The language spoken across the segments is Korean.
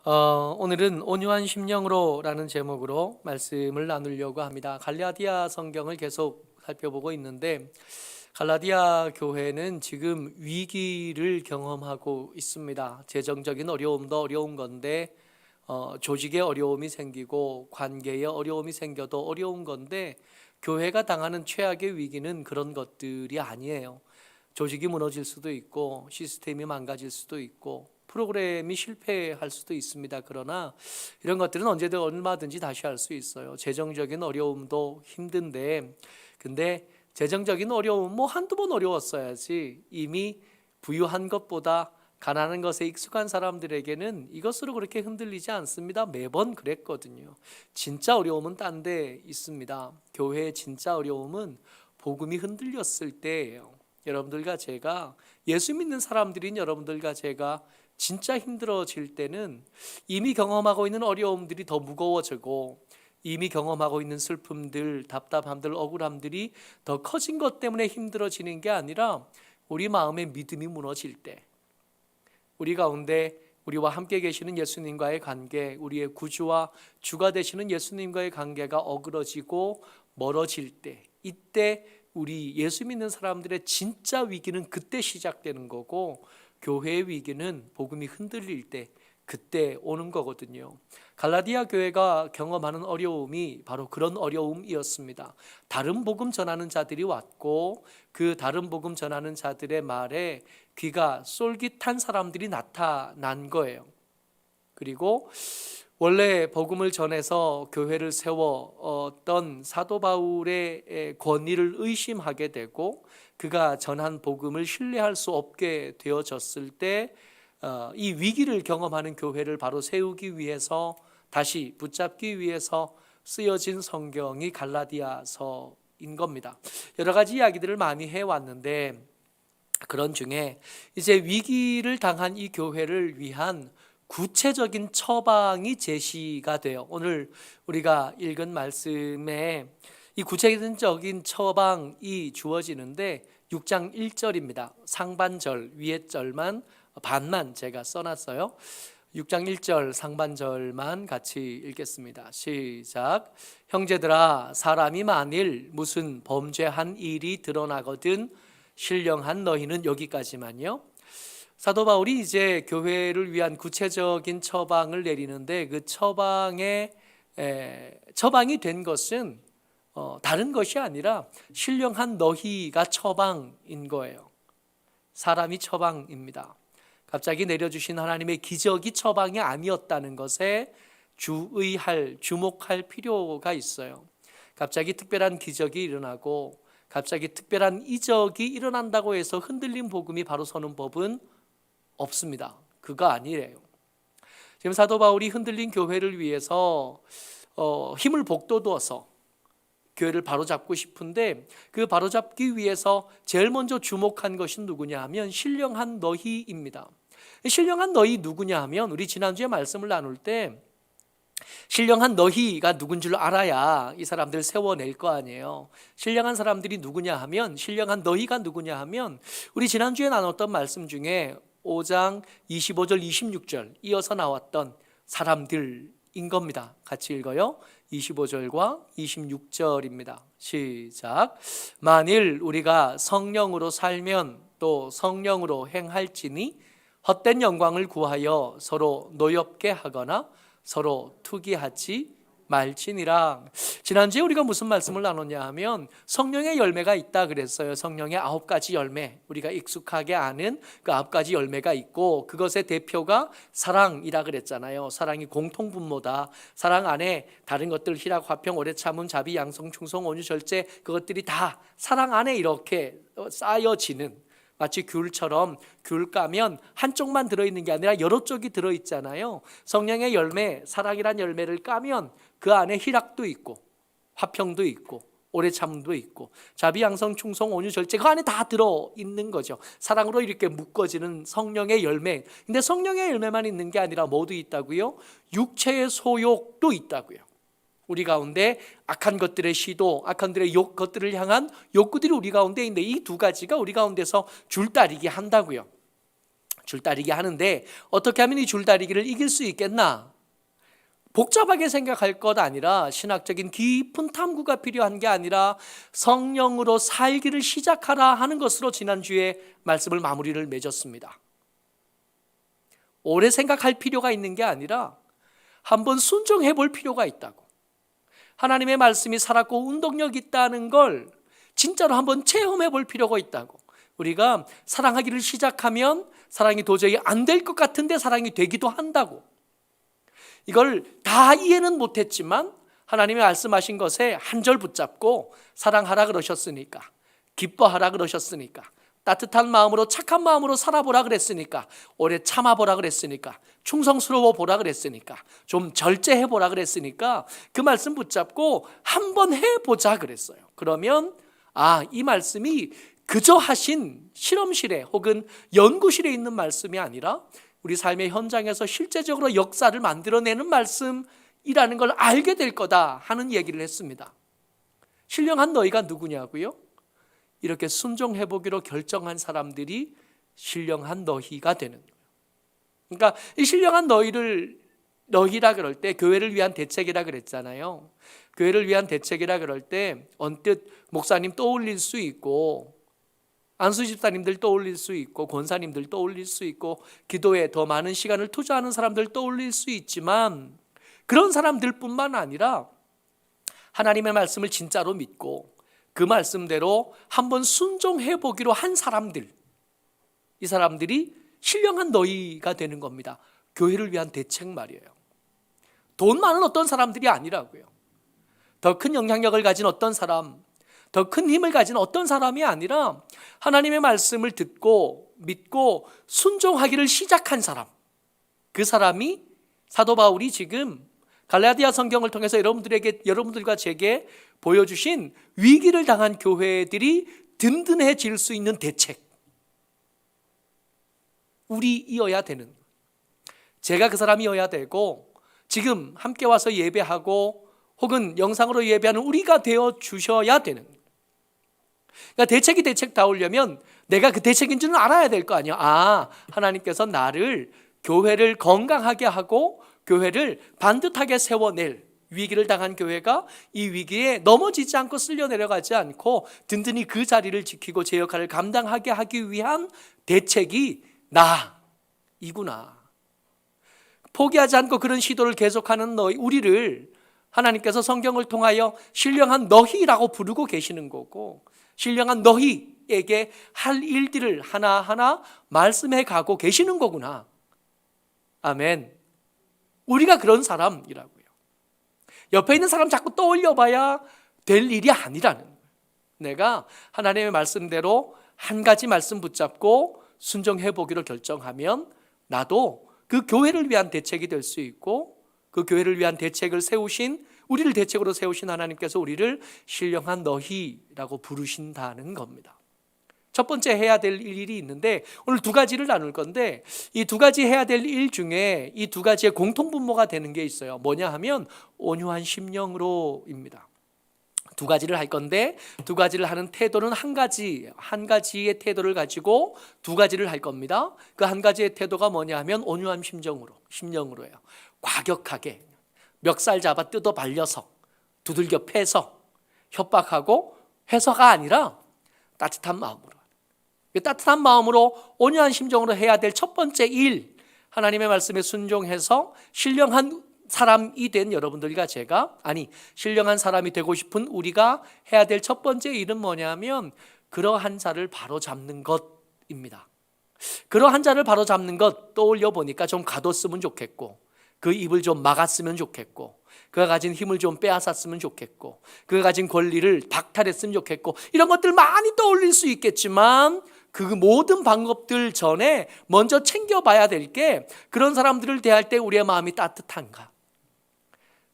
오늘은 온유한 심령으로라는 제목으로 말씀을 나누려고 합니다. 갈라디아 성경을 계속 살펴보고 있는데 갈라디아 교회는 지금 위기를 경험하고 있습니다. 재정적인 어려움도 어려운 건데 조직에 어려움이 생기고 관계에 어려움이 생겨도 어려운 건데 교회가 당하는 최악의 위기는 그런 것들이 아니에요. 조직이 무너질 수도 있고 시스템이 망가질 수도 있고 프로그램이 실패할 수도 있습니다. 그러나 이런 것들은 언제든 얼마든지 다시 할 수 있어요. 재정적인 어려움도 힘든데 근데 재정적인 어려움 한두 번 어려웠어야지 이미 부유한 것보다 가난한 것에 익숙한 사람들에게는 이것으로 그렇게 흔들리지 않습니다. 매번 그랬거든요. 진짜 어려움은 딴 데 있습니다. 교회의 진짜 어려움은 복음이 흔들렸을 때예요. 여러분들과 제가 예수 믿는 사람들인 여러분들과 제가 진짜 힘들어질 때는 이미 경험하고 있는 어려움들이 더 무거워지고 이미 경험하고 있는 슬픔들, 답답함들, 억울함들이 더 커진 것 때문에 힘들어지는 게 아니라 우리 마음의 믿음이 무너질 때, 우리 가운데 우리와 함께 계시는 예수님과의 관계, 우리의 구주와 주가 되시는 예수님과의 관계가 어그러지고 멀어질 때, 이때 우리 예수 믿는 사람들의 진짜 위기는 그때 시작되는 거고, 교회의 위기는 복음이 흔들릴 때 그때 오는 거거든요. 갈라디아 교회가 경험하는 어려움이 바로 그런 어려움이었습니다. 다른 복음 전하는 자들이 왔고 그 다른 복음 전하는 자들의 말에 귀가 쏠깃한 사람들이 나타난 거예요. 그리고 원래 복음을 전해서 교회를 세웠던 사도 바울의 권위를 의심하게 되고 그가 전한 복음을 신뢰할 수 없게 되어졌을 때 이 위기를 경험하는 교회를 바로 세우기 위해서 다시 붙잡기 위해서 쓰여진 성경이 갈라디아서인 겁니다. 여러 가지 이야기들을 많이 해왔는데 그런 중에 이제 위기를 당한 이 교회를 위한 구체적인 처방이 제시가 돼요. 오늘 우리가 읽은 말씀에 이 구체적인 처방이 주어지는데 6장 1절입니다. 상반절 위에 절만 반만 제가 써놨어요. 6장 1절 상반절만 같이 읽겠습니다. 시작. 형제들아, 사람이 만일 무슨 범죄한 일이 드러나거든 신령한 너희는 여기까지만요. 사도 바울이 이제 교회를 위한 구체적인 처방을 내리는데 그 처방이 된 것은 다른 것이 아니라 신령한 너희가 처방인 거예요. 사람이 처방입니다. 갑자기 내려주신 하나님의 기적이 처방이 아니었다는 것에 주목할 필요가 있어요. 갑자기 특별한 기적이 일어나고 갑자기 특별한 이적이 일어난다고 해서 흔들린 복음이 바로 서는 법은 없습니다. 그거 아니래요. 지금 사도 바울이 흔들린 교회를 위해서 힘을 북돋워서 교회를 바로잡고 싶은데 그 바로잡기 위해서 제일 먼저 주목한 것이 누구냐 하면 신령한 너희입니다. 신령한 너희 누구냐 하면 우리 지난주에 말씀을 나눌 때 신령한 너희가 누군 줄 알아야 이 사람들 세워낼 거 아니에요. 신령한 사람들이 누구냐 하면 신령한 너희가 누구냐 하면 우리 지난주에 나눴던 말씀 중에 5장 25절 26절 이어서 나왔던 사람들인 겁니다. 같이 읽어요. 25절과 26절입니다. 시작. 만일 우리가 성령으로 살면 또 성령으로 행할지니 헛된 영광을 구하여 서로 노엽게 하거나 서로 투기하지 말지니라. 지난주에 우리가 무슨 말씀을 나눴냐 하면 성령의 열매가 있다 그랬어요. 성령의 9가지 열매, 우리가 익숙하게 아는 그 9가지 열매가 있고 그것의 대표가 사랑이라 그랬잖아요. 사랑이 공통분모다. 사랑 안에 다른 것들 희락, 화평, 오래 참음, 자비, 양성, 충성, 온유, 절제 그것들이 다 사랑 안에 이렇게 쌓여지는, 마치 귤처럼 귤 까면 한쪽만 들어있는 게 아니라 여러 쪽이 들어있잖아요. 성령의 열매, 사랑이란 열매를 까면 그 안에 희락도 있고 화평도 있고 오래 참음도 있고 자비, 양성, 충성, 온유, 절제 그 안에 다 들어있는 거죠. 사랑으로 이렇게 묶어지는 성령의 열매. 근데 성령의 열매만 있는 게 아니라 뭐도 있다고요? 육체의 소욕도 있다고요. 우리 가운데 악한 것들의 시도, 악한 것들을 향한 욕구들이 우리 가운데 있는데 이 두 가지가 우리 가운데서 줄다리기 한다고요. 줄다리기 하는데 어떻게 하면 이 줄다리기를 이길 수 있겠나? 복잡하게 생각할 것 아니라 신학적인 깊은 탐구가 필요한 게 아니라 성령으로 살기를 시작하라 하는 것으로 지난주에 말씀을 마무리를 맺었습니다. 오래 생각할 필요가 있는 게 아니라 한번 순종해 볼 필요가 있다고. 하나님의 말씀이 살았고 운동력 있다는 걸 진짜로 한번 체험해 볼 필요가 있다고. 우리가 사랑하기를 시작하면 사랑이 도저히 안 될 것 같은데 사랑이 되기도 한다고. 이걸 다 이해는 못했지만 하나님이 말씀하신 것에 한 절 붙잡고 사랑하라 그러셨으니까, 기뻐하라 그러셨으니까, 따뜻한 마음으로 착한 마음으로 살아보라 그랬으니까, 오래 참아보라 그랬으니까, 충성스러워 보라 그랬으니까, 좀 절제해보라 그랬으니까 그 말씀 붙잡고 한번 해보자 그랬어요. 그러면 이 말씀이 그저 하신 실험실에 혹은 연구실에 있는 말씀이 아니라 우리 삶의 현장에서 실제적으로 역사를 만들어내는 말씀이라는 걸 알게 될 거다 하는 얘기를 했습니다. 신령한 너희가 누구냐고요? 이렇게 순종해보기로 결정한 사람들이 신령한 너희가 되는 거예요. 그러니까 이 신령한 너희라 그럴 때 교회를 위한 대책이라 그랬잖아요. 교회를 위한 대책이라 그럴 때 언뜻 목사님 떠올릴 수 있고, 안수 집사님들 떠올릴 수 있고, 권사님들 떠올릴 수 있고, 기도에 더 많은 시간을 투자하는 사람들 떠올릴 수 있지만, 그런 사람들뿐만 아니라 하나님의 말씀을 진짜로 믿고 그 말씀대로 한번 순종해 보기로 한 사람들, 이 사람들이 신령한 너희가 되는 겁니다. 교회를 위한 대책 말이에요. 돈 많은 어떤 사람들이 아니라고요. 더 큰 영향력을 가진 어떤 사람, 더 큰 힘을 가진 어떤 사람이 아니라 하나님의 말씀을 듣고 믿고 순종하기를 시작한 사람, 그 사람이 사도 바울이 지금 갈라디아 성경을 통해서 여러분들과 제게 보여주신 위기를 당한 교회들이 든든해질 수 있는 대책, 우리이어야 되는, 제가 그 사람이어야 되고 지금 함께 와서 예배하고 혹은 영상으로 예배하는 우리가 되어 주셔야 되는. 그러니까 대책이 대책다우려면 내가 그 대책인 줄은 알아야 될 거 아니야. 하나님께서 나를, 교회를 건강하게 하고 교회를 반듯하게 세워낼, 위기를 당한 교회가 이 위기에 넘어지지 않고 쓸려 내려가지 않고 든든히 그 자리를 지키고 제 역할을 감당하게 하기 위한 대책이 나이구나. 포기하지 않고 그런 시도를 계속하는 우리를 하나님께서 성경을 통하여 신령한 너희라고 부르고 계시는 거고, 신령한 너희에게 할 일들을 하나하나 말씀해 가고 계시는 거구나. 아멘. 우리가 그런 사람이라고요. 옆에 있는 사람 자꾸 떠올려 봐야 될 일이 아니라는 거예요. 내가 하나님의 말씀대로 한 가지 말씀 붙잡고 순종해 보기로 결정하면 나도 그 교회를 위한 대책이 될 수 있고, 그 교회를 위한 대책을 세우신, 우리를 대책으로 세우신 하나님께서 우리를 신령한 너희라고 부르신다는 겁니다. 첫 번째 해야 될 일이 있는데 오늘 두 가지를 나눌 건데, 이 두 가지 해야 될 일 중에 이 두 가지의 공통분모가 되는 게 있어요. 뭐냐 하면 온유한 심령으로입니다. 두 가지를 할 건데 두 가지를 하는 태도는 한 가지의 태도를 가지고 두 가지를 할 겁니다. 그 한 가지의 태도가 뭐냐 하면 온유한 심령으로예요. 과격하게 멱살 잡아 뜯어 발려서 두들겨 패서 협박하고 해서가 아니라 따뜻한 마음으로, 따뜻한 마음으로 온유한 심정으로 해야 될 첫 번째 일, 하나님의 말씀에 순종해서 신령한 사람이 된 여러분들과 제가, 신령한 사람이 되고 싶은 우리가 해야 될 첫 번째 일은 뭐냐면 그러한 자를 바로잡는 것입니다. 그러한 자를 바로잡는 것 떠올려 보니까 좀 가뒀으면 좋겠고, 그 입을 좀 막았으면 좋겠고, 그가 가진 힘을 좀 빼앗았으면 좋겠고, 그가 가진 권리를 박탈했으면 좋겠고, 이런 것들 많이 떠올릴 수 있겠지만 그 모든 방법들 전에 먼저 챙겨봐야 될 게, 그런 사람들을 대할 때 우리의 마음이 따뜻한가?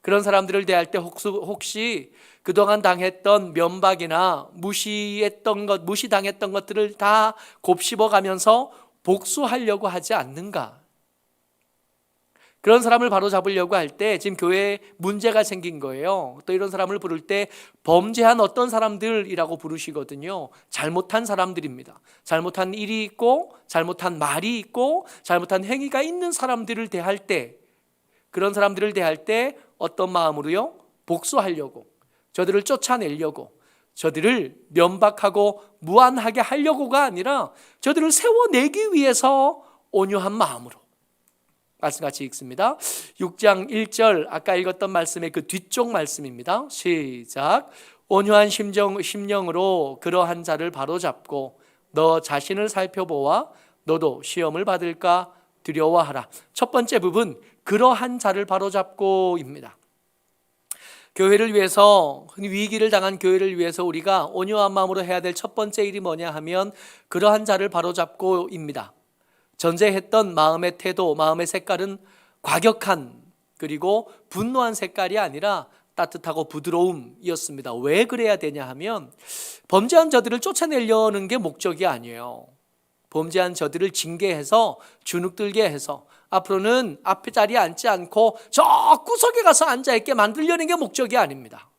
그런 사람들을 대할 때 혹시 그동안 당했던 면박이나 무시당했던 것들을 다 곱씹어가면서 복수하려고 하지 않는가? 그런 사람을 바로잡으려고 할 때 지금 교회에 문제가 생긴 거예요. 또 이런 사람을 부를 때 범죄한 어떤 사람들이라고 부르시거든요. 잘못한 사람들입니다. 잘못한 일이 있고 잘못한 말이 있고 잘못한 행위가 있는 사람들을 대할 때, 그런 사람들을 대할 때 어떤 마음으로요? 복수하려고, 저들을 쫓아내려고, 저들을 면박하고 무안하게 하려고가 아니라 저들을 세워내기 위해서 온유한 마음으로. 말씀 같이 읽습니다. 6장 1절 아까 읽었던 말씀의 그 뒤쪽 말씀입니다. 시작. 온유한 심령으로 그러한 자를 바로잡고 너 자신을 살펴보아 너도 시험을 받을까 두려워하라. 첫 번째 부분, 그러한 자를 바로잡고입니다. 교회를 위해서, 위기를 당한 교회를 위해서 우리가 온유한 마음으로 해야 될 첫 번째 일이 뭐냐 하면 그러한 자를 바로잡고입니다. 전제했던 마음의 태도, 마음의 색깔은 과격한, 그리고 분노한 색깔이 아니라 따뜻하고 부드러움이었습니다. 왜 그래야 되냐 하면 범죄한 저들을 쫓아내려는 게 목적이 아니에요. 범죄한 저들을 징계해서 주눅들게 해서 앞으로는 앞에 자리에 앉지 않고 저 구석에 가서 앉아있게 만들려는 게 목적이 아닙니다.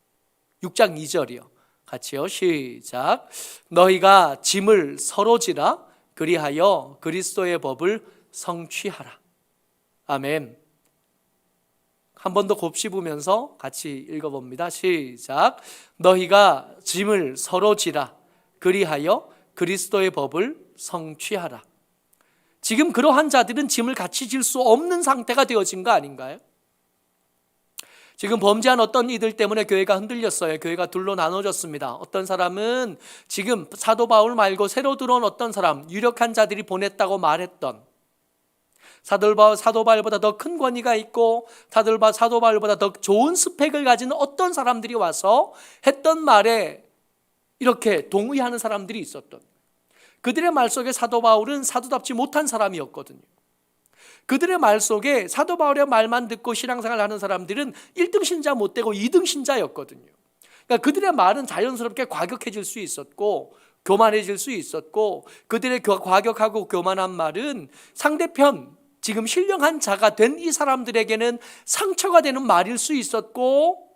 6장 2절이요. 같이요. 시작. 너희가 짐을 서로 지라 그리하여 그리스도의 법을 성취하라. 아멘. 한 번 더 곱씹으면서 같이 읽어봅니다. 시작. 너희가 짐을 서로 지라 그리하여 그리스도의 법을 성취하라. 지금 그러한 자들은 짐을 같이 질 수 없는 상태가 되어진 거 아닌가요? 지금 범죄한 어떤 이들 때문에 교회가 흔들렸어요. 교회가 둘로 나눠졌습니다. 어떤 사람은 지금 사도 바울 말고 새로 들어온 어떤 사람, 유력한 자들이 보냈다고 말했던, 사도 바울보다 더 큰 권위가 있고 사도 바울보다 더 좋은 스펙을 가진 어떤 사람들이 와서 했던 말에 이렇게 동의하는 사람들이 있었던, 그들의 말 속에 사도 바울은 사도답지 못한 사람이었거든요. 그들의 말 속에 사도 바울의 말만 듣고 신앙생활을 하는 사람들은 1등 신자 못 되고 2등 신자였거든요. 그러니까 그들의 말은 자연스럽게 과격해질 수 있었고 교만해질 수 있었고, 그들의 과격하고 교만한 말은 상대편, 지금 신령한 자가 된 이 사람들에게는 상처가 되는 말일 수 있었고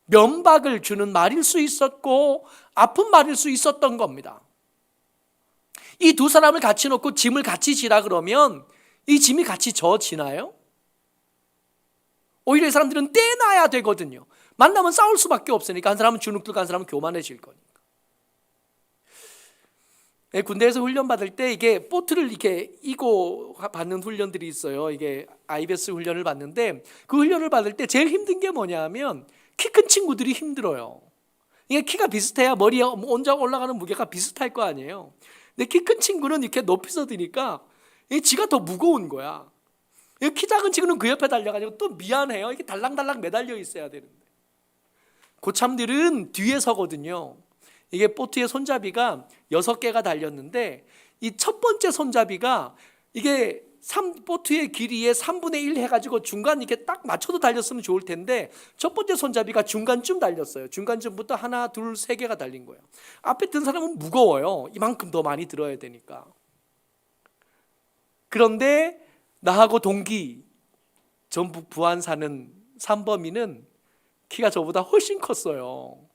면박을 주는 말일 수 있었고 아픈 말일 수 있었던 겁니다. 이 두 사람을 같이 놓고 짐을 같이 지라 그러면 이 짐이 같이 져지나요? 오히려 이 사람들은 떼놔야 되거든요. 만나면 싸울 수밖에 없으니까. 한 사람은 주눅들고 한 사람은 교만해질 거니까. 군대에서 훈련 받을 때 이게 보트를 이렇게 이고 받는 훈련들이 있어요. 이게 IBS 훈련을 받는데 그 훈련을 받을 때 제일 힘든 게 뭐냐 하면 키 큰 친구들이 힘들어요. 이게 키가 비슷해야 머리에 혼자 올라가는 무게가 비슷할 거 아니에요. 근데 키 큰 친구는 이렇게 높이서 드니까 지가 더 무거운 거야. 키 작은 친구는 그 옆에 달려가지고 또 미안해요. 이게 달랑달랑 매달려 있어야 되는데. 고참들은 뒤에 서거든요. 이게 보트의 손잡이가 6개가 달렸는데 이 첫 번째 손잡이가 이게 보트의 길이의 3분의 1 해가지고 중간 이렇게 딱 맞춰서 달렸으면 좋을 텐데 첫 번째 손잡이가 중간쯤 달렸어요. 중간쯤부터 하나, 둘, 3개가 달린 거예요. 앞에 든 사람은 무거워요. 이만큼 더 많이 들어야 되니까. 그런데 나하고 동기 전북 부안 사는 삼범이는 키가 저보다 훨씬 컸어요.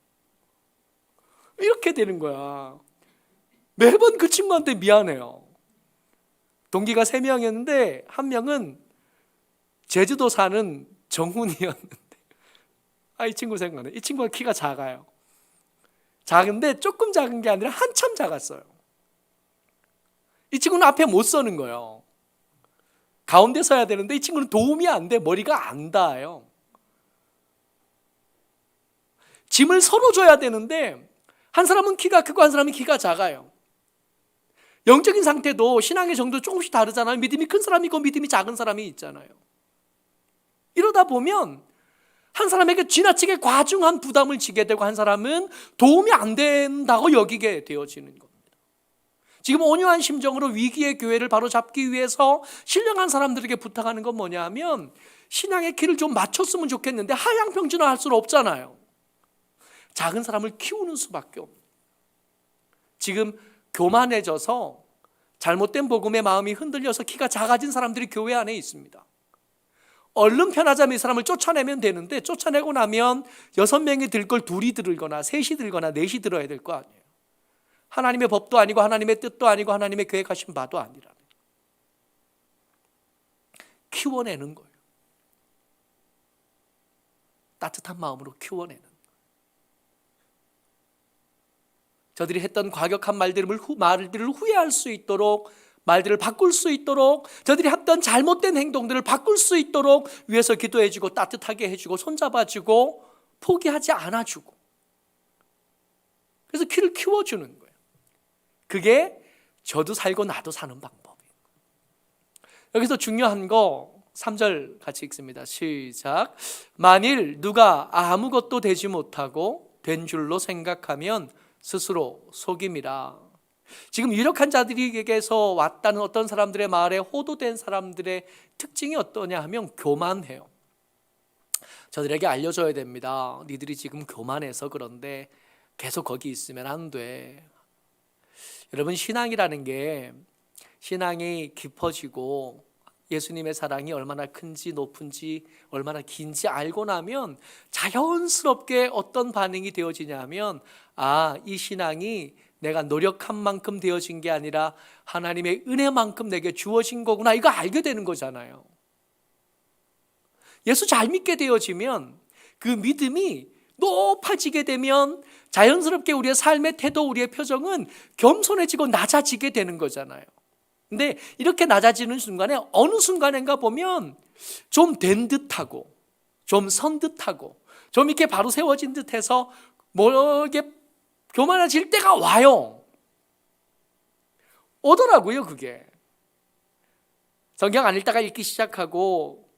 이렇게 되는 거야. 매번 그 친구한테 미안해요. 동기가 3명이었는데 한 명은 제주도 사는 정훈이었는데 이 친구 생각나네. 이 친구가 키가 작아요. 작은데 조금 작은 게 아니라 한참 작았어요. 이 친구는 앞에 못 서는 거예요. 가운데 서야 되는데 이 친구는 도움이 안 돼. 머리가 안 닿아요. 짐을 서로 줘야 되는데 한 사람은 키가 크고 한 사람은 키가 작아요. 영적인 상태도 신앙의 정도 조금씩 다르잖아요. 믿음이 큰 사람이 있고 믿음이 작은 사람이 있잖아요. 이러다 보면 한 사람에게 지나치게 과중한 부담을 지게 되고 한 사람은 도움이 안 된다고 여기게 되어지는 겁니다. 지금 온유한 심정으로 위기의 교회를 바로 잡기 위해서 신령한 사람들에게 부탁하는 건 뭐냐 하면 신앙의 키를 좀 맞췄으면 좋겠는데 하향평준화할 수는 없잖아요. 작은 사람을 키우는 수밖에 없습니다. 지금 교만해져서 잘못된 복음의 마음이 흔들려서 키가 작아진 사람들이 교회 안에 있습니다. 얼른 편하자면 이 사람을 쫓아내면 되는데, 쫓아내고 나면 6명이 들 걸 2이 들거나 3이 들거나 4이 들어야 될 거 아니에요. 하나님의 법도 아니고 하나님의 뜻도 아니고 하나님의 계획하신 바도 아니라 키워내는 거예요. 따뜻한 마음으로 키워내는. 저들이 했던 과격한 말들을 후회할 수 있도록, 말들을 바꿀 수 있도록, 저들이 했던 잘못된 행동들을 바꿀 수 있도록 위에서 기도해주고 따뜻하게 해주고 손잡아주고 포기하지 않아주고, 그래서 키를 키워주는 거예요. 그게 저도 살고 나도 사는 방법이에요. 여기서 중요한 거 3절 같이 읽습니다. 시작. 만일 누가 아무것도 되지 못하고 된 줄로 생각하면 스스로 속임이라. 지금 유력한 자들에게서 왔다는 어떤 사람들의 말에 호도된 사람들의 특징이 어떠냐 하면 교만해요. 저들에게 알려줘야 됩니다. 니들이 지금 교만해서 그런데 계속 거기 있으면 안 돼. 여러분, 신앙이라는 게, 신앙이 깊어지고 예수님의 사랑이 얼마나 큰지 높은지 얼마나 긴지 알고 나면 자연스럽게 어떤 반응이 되어지냐면, 아, 이 신앙이 내가 노력한 만큼 되어진 게 아니라 하나님의 은혜만큼 내게 주어진 거구나, 이거 알게 되는 거잖아요. 예수 잘 믿게 되어지면 그 믿음이 높아지게 되면 자연스럽게 우리의 삶의 태도, 우리의 표정은 겸손해지고 낮아지게 되는 거잖아요. 근데 이렇게 낮아지는 순간에 어느 순간인가 보면 좀 된 듯하고 좀 선 듯하고 좀 이렇게 바로 세워진 듯해서 뭐 이게 교만해질 때가 와요. 오더라고요. 그게 성경 안 읽다가 읽기 시작하고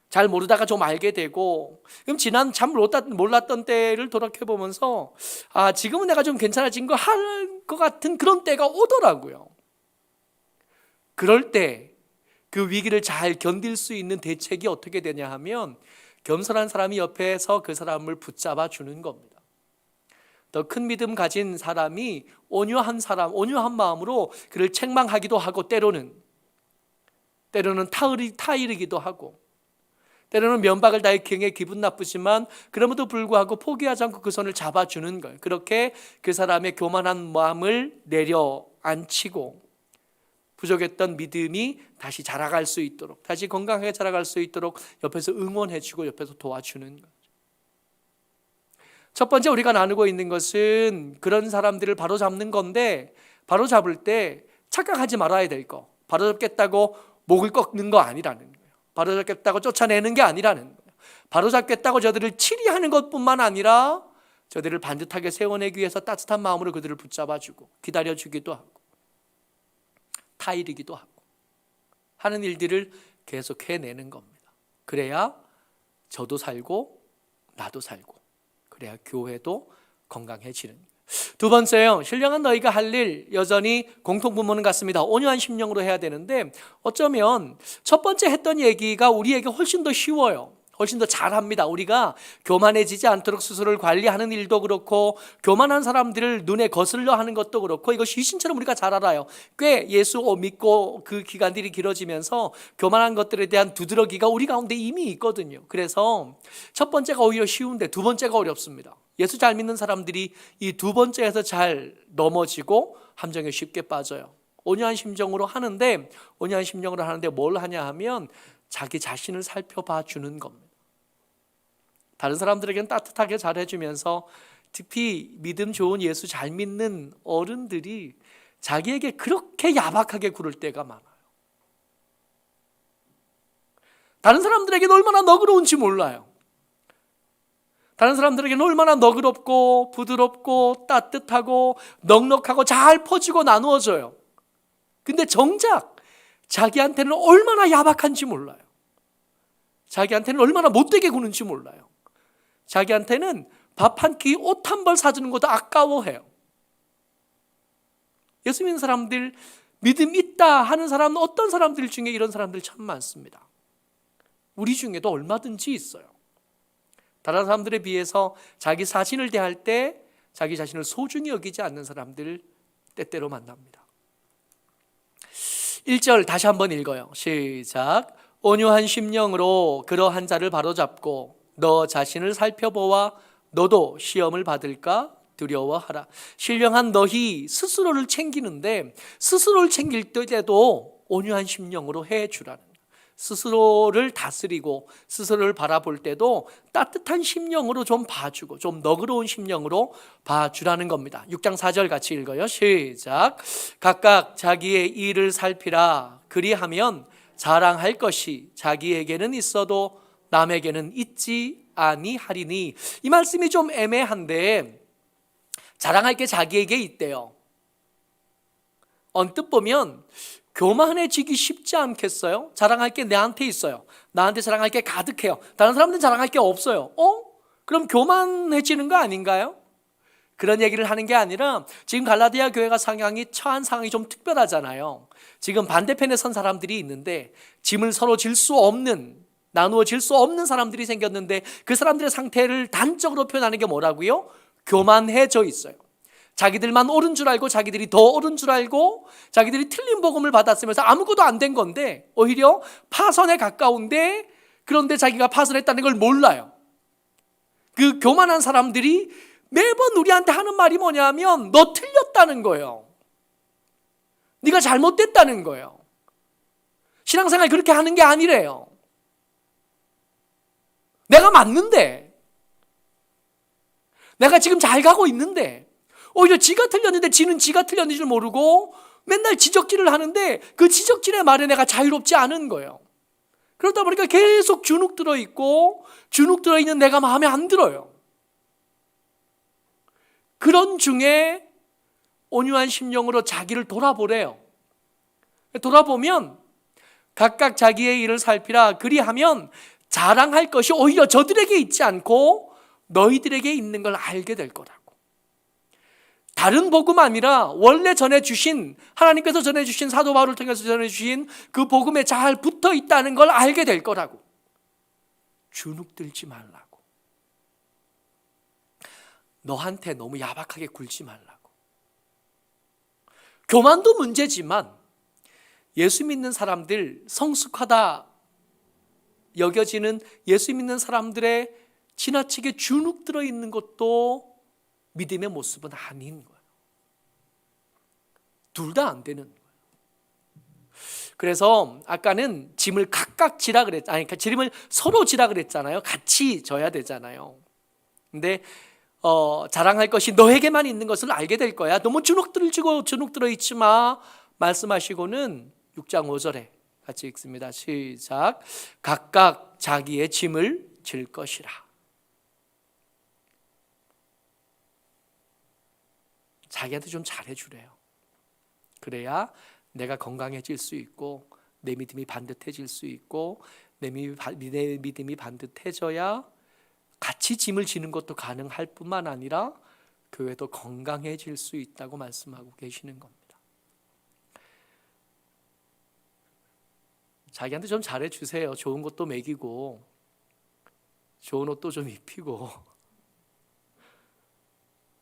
잘 모르다가 좀 알게 되고, 그럼 지난 참 몰랐던 때를 돌아보면서 아, 지금은 내가 좀 괜찮아진 거 할 것 같은 그런 때가 오더라고요. 그럴 때 그 위기를 잘 견딜 수 있는 대책이 어떻게 되냐 하면 겸손한 사람이 옆에서 그 사람을 붙잡아 주는 겁니다. 더 큰 믿음 가진 사람이 온유한 마음으로 그를 책망하기도 하고, 때로는 타이르기도 하고, 때로는 면박을 다해 경에 기분 나쁘지만 그럼에도 불구하고 포기하지 않고 그 손을 잡아주는 거예요. 그렇게 그 사람의 교만한 마음을 내려앉히고 부족했던 믿음이 다시 자라갈 수 있도록, 다시 건강하게 자라갈 수 있도록 옆에서 응원해주고 옆에서 도와주는 거죠. 첫 번째 우리가 나누고 있는 것은 그런 사람들을 바로잡는 건데, 바로잡을 때 착각하지 말아야 될 거, 바로잡겠다고 목을 꺾는 거 아니라는 거예요. 바로잡겠다고 쫓아내는 게 아니라는 거예요. 바로잡겠다고 저들을 치리하는 것뿐만 아니라 저들을 반듯하게 세워내기 위해서 따뜻한 마음으로 그들을 붙잡아주고 기다려주기도 하고 타이르기도 하고 하는 일들을 계속 해내는 겁니다. 그래야 저도 살고 나도 살고, 그래야 교회도 건강해지는 거예요. 두 번째요, 신령한 너희가 할 일 여전히 공통분모는 같습니다. 온유한 심령으로 해야 되는데, 어쩌면 첫 번째 했던 얘기가 우리에게 훨씬 더 쉬워요. 훨씬 더 잘합니다. 우리가 교만해지지 않도록 스스로를 관리하는 일도 그렇고, 교만한 사람들을 눈에 거슬려 하는 것도 그렇고, 이거 귀신처럼 우리가 잘 알아요. 꽤 예수 믿고 그 기간들이 길어지면서 교만한 것들에 대한 두드러기가 우리 가운데 이미 있거든요. 그래서 첫 번째가 오히려 쉬운데 두 번째가 어렵습니다. 예수 잘 믿는 사람들이 이 두 번째에서 잘 넘어지고 함정에 쉽게 빠져요. 온유한 심정으로 하는데, 뭘 하냐 하면 자기 자신을 살펴봐 주는 겁니다. 다른 사람들에게는 따뜻하게 잘해주면서, 특히 믿음 좋은 예수 잘 믿는 어른들이 자기에게 그렇게 야박하게 굴을 때가 많아요. 다른 사람들에게는 얼마나 너그러운지 몰라요. 다른 사람들에게는 얼마나 너그럽고 부드럽고 따뜻하고 넉넉하고 잘 퍼지고 나누어져요. 근데 정작 자기한테는 얼마나 야박한지 몰라요. 자기한테는 얼마나 못되게 구는지 몰라요. 자기한테는 밥 한 끼, 옷 한 벌 사주는 것도 아까워해요. 예수 믿는 사람들, 믿음 있다 하는 사람은 어떤 사람들 중에 이런 사람들 참 많습니다. 우리 중에도 얼마든지 있어요. 다른 사람들에 비해서 자기 자신을 대할 때 자기 자신을 소중히 여기지 않는 사람들 때때로 만납니다. 1절 다시 한번 읽어요. 시작. 온유한 심령으로 그러한 자를 바로잡고 너 자신을 살펴보아 너도 시험을 받을까 두려워하라. 신령한 너희 스스로를 챙기는데 스스로를 챙길 때도 온유한 심령으로 해주라는, 스스로를 다스리고 스스로를 바라볼 때도 따뜻한 심령으로 좀 봐주고 좀 너그러운 심령으로 봐주라는 겁니다. 6장 4절 같이 읽어요. 시작. 각각 자기의 일을 살피라. 그리하면 자랑할 것이 자기에게는 있어도 남에게는 있지 아니하리니. 이 말씀이 좀 애매한데 자랑할 게 자기에게 있대요. 언뜻 보면 교만해지기 쉽지 않겠어요? 자랑할 게 내한테 있어요. 나한테 자랑할 게 가득해요. 다른 사람들은 자랑할 게 없어요. 그럼 교만해지는 거 아닌가요? 그런 얘기를 하는 게 아니라 지금 갈라디아 교회가 처한 상황이 좀 특별하잖아요. 지금 반대편에 선 사람들이 있는데 짐을 서로 질 수 없는, 나누어 질 수 없는 사람들이 생겼는데 그 사람들의 상태를 단적으로 표현하는 게 뭐라고요? 교만해져 있어요. 자기들만 옳은 줄 알고 자기들이 더 옳은 줄 알고 자기들이 틀린 복음을 받았으면서 아무것도 안 된 건데 오히려 파선에 가까운데, 그런데 자기가 파선했다는 걸 몰라요. 그 교만한 사람들이 매번 우리한테 하는 말이 뭐냐면 너 틀렸다는 거예요. 네가 잘못됐다는 거예요. 신앙생활 그렇게 하는 게 아니래요. 내가 맞는데, 내가 지금 잘 가고 있는데 오히려 지가 틀렸는데 지는 지가 틀렸는 줄 모르고 맨날 지적질을 하는데 그 지적질의 말에 내가 자유롭지 않은 거예요. 그러다 보니까 계속 주눅 들어있고 주눅 들어있는 내가 마음에 안 들어요. 그런 중에 온유한 심령으로 자기를 돌아보래요. 돌아보면 각각 자기의 일을 살피라. 그리하면 자랑할 것이 오히려 저들에게 있지 않고 너희들에게 있는 걸 알게 될 거라고. 다른 복음 아니라 원래 전해주신, 하나님께서 전해주신, 사도 바울을 통해서 전해주신 그 복음에 잘 붙어 있다는 걸 알게 될 거라고. 주눅 들지 말라고. 너한테 너무 야박하게 굴지 말라고. 교만도 문제지만 예수 믿는 사람들, 성숙하다 여겨지는 예수 믿는 사람들의 지나치게 주눅 들어있는 것도 믿음의 모습은 아닌 거예요. 둘 다 안 되는 거예요. 그래서 아까는 짐을 각각 지라 그랬잖아요. 그러니까 짐을 서로 지라 그랬잖아요. 같이 져야 되잖아요. 근데 자랑할 것이 너에게만 있는 것을 알게 될 거야. 너무 주눅 들어 있지 마. 말씀하시고는 6장 5절에 같이 읽습니다. 시작. 각각 자기의 짐을 질 것이라. 자기한테 좀 잘해주래요. 그래야 내가 건강해질 수 있고 내 믿음이 반듯해질 수 있고 내 믿음이 반듯해져야 같이 짐을 지는 것도 가능할 뿐만 아니라 교회도 건강해질 수 있다고 말씀하고 계시는 겁니다. 자기한테 좀 잘해주세요. 좋은 것도 먹이고 좋은 옷도 좀 입히고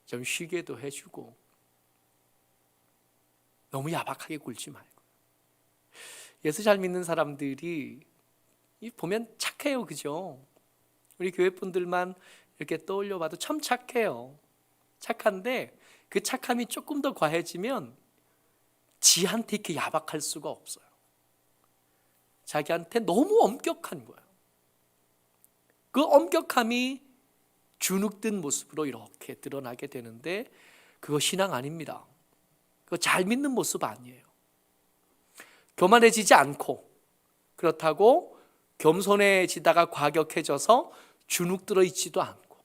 좀 쉬게도 해주고 너무 야박하게 굴지 말고. 예수 잘 믿는 사람들이 보면 착해요. 그죠? 우리 교회 분들만 이렇게 떠올려 봐도 참 착해요. 착한데 그 착함이 조금 더 과해지면 지한테 이렇게 야박할 수가 없어요. 자기한테 너무 엄격한 거예요. 그 엄격함이 주눅든 모습으로 이렇게 드러나게 되는데 그거 신앙 아닙니다. 그거 잘 믿는 모습 아니에요. 교만해지지 않고 그렇다고 겸손해지다가 과격해져서 주눅 들어 있지도 않고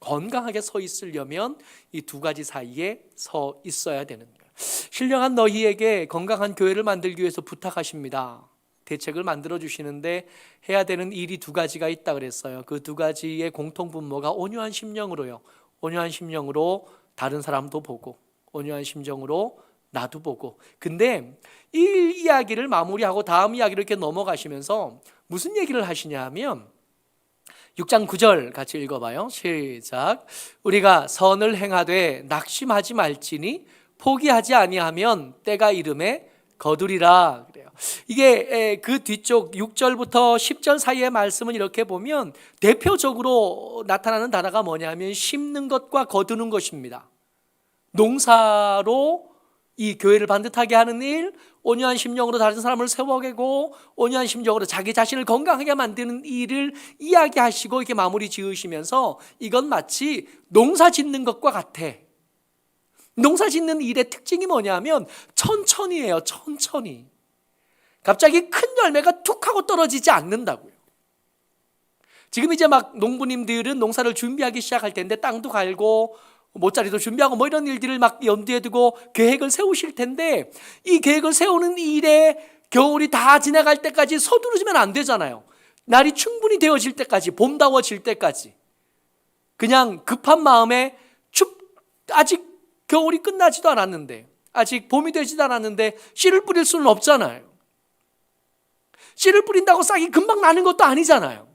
건강하게 서 있으려면 이 두 가지 사이에 서 있어야 되는 거예요. 신령한 너희에게 건강한 교회를 만들기 위해서 부탁하십니다. 대책을 만들어 주시는데 해야 되는 일이 두 가지가 있다 그랬어요. 그 두 가지의 공통 분모가 온유한 심령으로요. 온유한 심령으로 다른 사람도 보고 온유한 심정으로 나도 보고. 근데 이 이야기를 마무리하고 다음 이야기를 이렇게 넘어가시면서 무슨 얘기를 하시냐 하면 6장 9절 같이 읽어봐요. 시작. 우리가 선을 행하되 낙심하지 말지니 포기하지 아니하면 때가 이름에 거두리라 그래요. 이게 그 뒤쪽 6절부터 10절 사이의 말씀은 이렇게 보면 대표적으로 나타나는 단어가 뭐냐면 심는 것과 거두는 것입니다. 농사로 이 교회를 반듯하게 하는 일, 온유한 심령으로 다른 사람을 세워가고 온유한 심령으로 자기 자신을 건강하게 만드는 일을 이야기하시고 이렇게 마무리 지으시면서 이건 마치 농사 짓는 것과 같아. 농사 짓는 일의 특징이 뭐냐면 천천히예요. 천천히. 갑자기 큰 열매가 툭 하고 떨어지지 않는다고요. 지금 이제 막 농부님들은 농사를 준비하기 시작할 텐데 땅도 갈고 모짜리도 준비하고 뭐 이런 일들을 막 염두에 두고 계획을 세우실 텐데 이 계획을 세우는 일에 겨울이 다 지나갈 때까지 서두르지면 안 되잖아요. 날이 충분히 되어질 때까지, 봄다워질 때까지 그냥 급한 마음에 아직 겨울이 끝나지도 않았는데, 아직 봄이 되지도 않았는데 씨를 뿌릴 수는 없잖아요. 씨를 뿌린다고 싹이 금방 나는 것도 아니잖아요.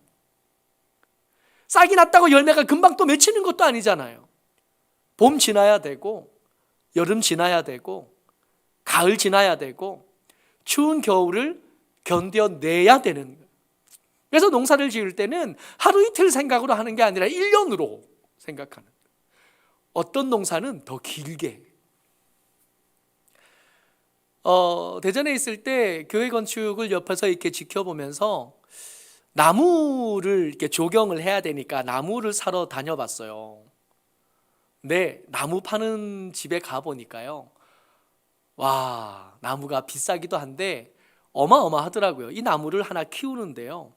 싹이 났다고 열매가 금방 또 맺히는 것도 아니잖아요. 봄 지나야 되고 여름 지나야 되고 가을 지나야 되고 추운 겨울을 견뎌내야 되는 거예요. 그래서 농사를 지을 때는 하루 이틀 생각으로 하는 게 아니라 1년으로 생각하는 거예요. 어떤 농사는 더 길게. 대전에 있을 때 교회 건축을 옆에서 이렇게 지켜보면서 나무를 이렇게 조경을 해야 되니까 나무를 사러 다녀봤어요. 네, 나무 파는 집에 가보니까요. 와, 나무가 비싸기도 한데 어마어마하더라고요. 이 나무를 하나 키우는데요.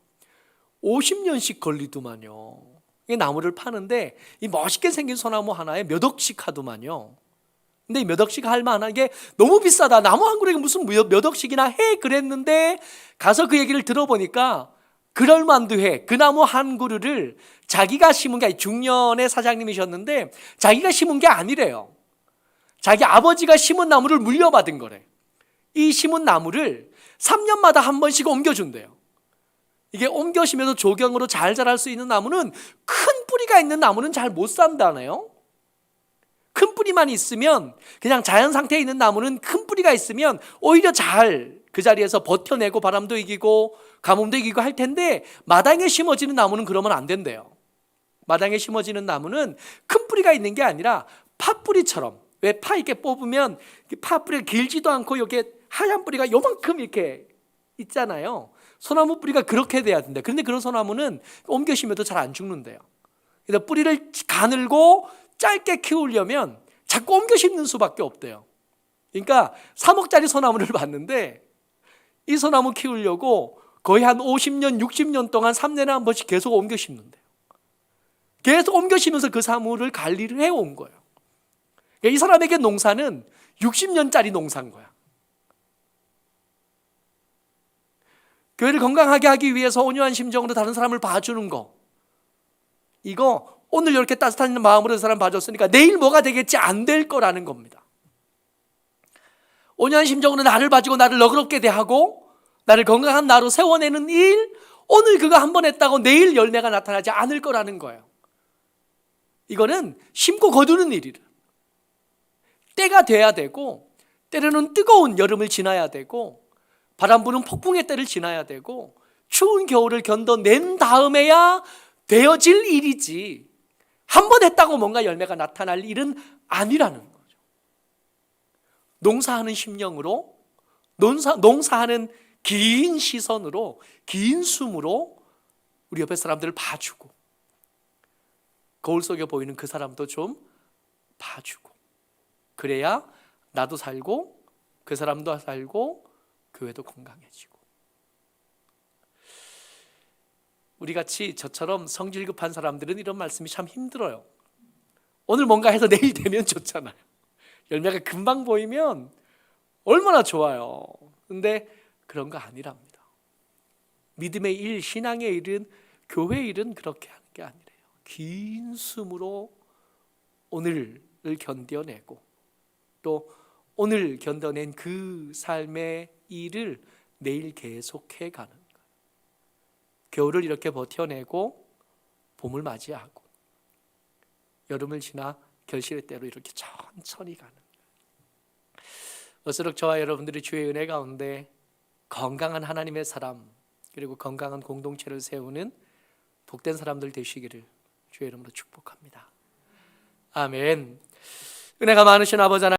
50년씩 걸리더만요. 이 나무를 파는데 이 멋있게 생긴 소나무 하나에 몇 억씩 하더만요. 근데 이 몇 억씩 할 만한 게 너무 비싸다. 나무 한 그루에 무슨 몇 억씩이나 해 그랬는데 가서 그 얘기를 들어보니까 그럴만도 해. 그 나무 한 그루를 자기가 심은 게 아니라 중년의 사장님이셨는데 자기가 심은 게 아니래요. 자기 아버지가 심은 나무를 물려받은 거래. 이 심은 나무를 3년마다 한 번씩 옮겨준대요. 이게 옮겨 심어서 조경으로 잘 자랄 수 있는 나무는 큰 뿌리가 있는 나무는 잘 못 산다네요. 큰 뿌리만 있으면 그냥 자연 상태에 있는 나무는 큰 뿌리가 있으면 오히려 잘 그 자리에서 버텨내고 바람도 이기고 가뭄도 이기고 할 텐데 마당에 심어지는 나무는 그러면 안 된대요. 마당에 심어지는 나무는 큰 뿌리가 있는 게 아니라 팥뿌리처럼, 왜 파 이렇게 뽑으면 팥뿌리가 길지도 않고 여기에 하얀 뿌리가 요만큼 이렇게 있잖아요. 소나무 뿌리가 그렇게 돼야 된다. 그런데 그런 소나무는 옮겨 심어도 잘 안 죽는데요. 그래서 뿌리를 가늘고 짧게 키우려면 자꾸 옮겨 심는 수밖에 없대요. 그러니까 3억짜리 소나무를 봤는데 이 소나무 키우려고 거의 한 50년, 60년 동안 3년에 한 번씩 계속 옮겨 심는데요. 계속 옮겨 심으면서 그 사물을 관리를 해온 거예요. 그러니까 이 사람에게 농사는 60년짜리 농사인 거야. 교회를 건강하게 하기 위해서 온유한 심정으로 다른 사람을 봐주는 거, 이거 오늘 이렇게 따뜻한 마음으로 사람 봐줬으니까 내일 뭐가 되겠지 안 될 거라는 겁니다. 온유한 심정으로 나를 봐주고 나를 너그럽게 대하고 나를 건강한 나로 세워내는 일, 오늘 그거 한 번 했다고 내일 열매가 나타나지 않을 거라는 거예요. 이거는 심고 거두는 일이라. 때가 돼야 되고 때로는 뜨거운 여름을 지나야 되고 바람 부는 폭풍의 때를 지나야 되고 추운 겨울을 견뎌낸 다음에야 되어질 일이지 한 번 했다고 뭔가 열매가 나타날 일은 아니라는 거죠. 농사하는 심령으로, 농사하는 긴 시선으로, 긴 숨으로 우리 옆에 사람들을 봐주고 거울 속에 보이는 그 사람도 좀 봐주고, 그래야 나도 살고 그 사람도 살고 교회도 건강해지고. 우리같이 저처럼 성질 급한 사람들은 이런 말씀이 참 힘들어요. 오늘 뭔가 해서 내일 되면 좋잖아요. 열매가 금방 보이면 얼마나 좋아요. 근데 그런 거 아니랍니다. 믿음의 일, 신앙의 일은, 교회 일은 그렇게 하는 게 아니래요. 긴 숨으로 오늘을 견뎌내고 또 오늘 견뎌낸 그 삶의 일을 내일 계속해 가는 거예요. 겨울을 이렇게 버텨내고 봄을 맞이하고 여름을 지나 결실의 때로 이렇게 천천히 가는 거예요. 어스럭 저와 여러분들이 주의 은혜 가운데 건강한 하나님의 사람 그리고 건강한 공동체를 세우는 복된 사람들 되시기를 주의 이름으로 축복합니다. 아멘. 은혜가 많으신 아버지 하나님,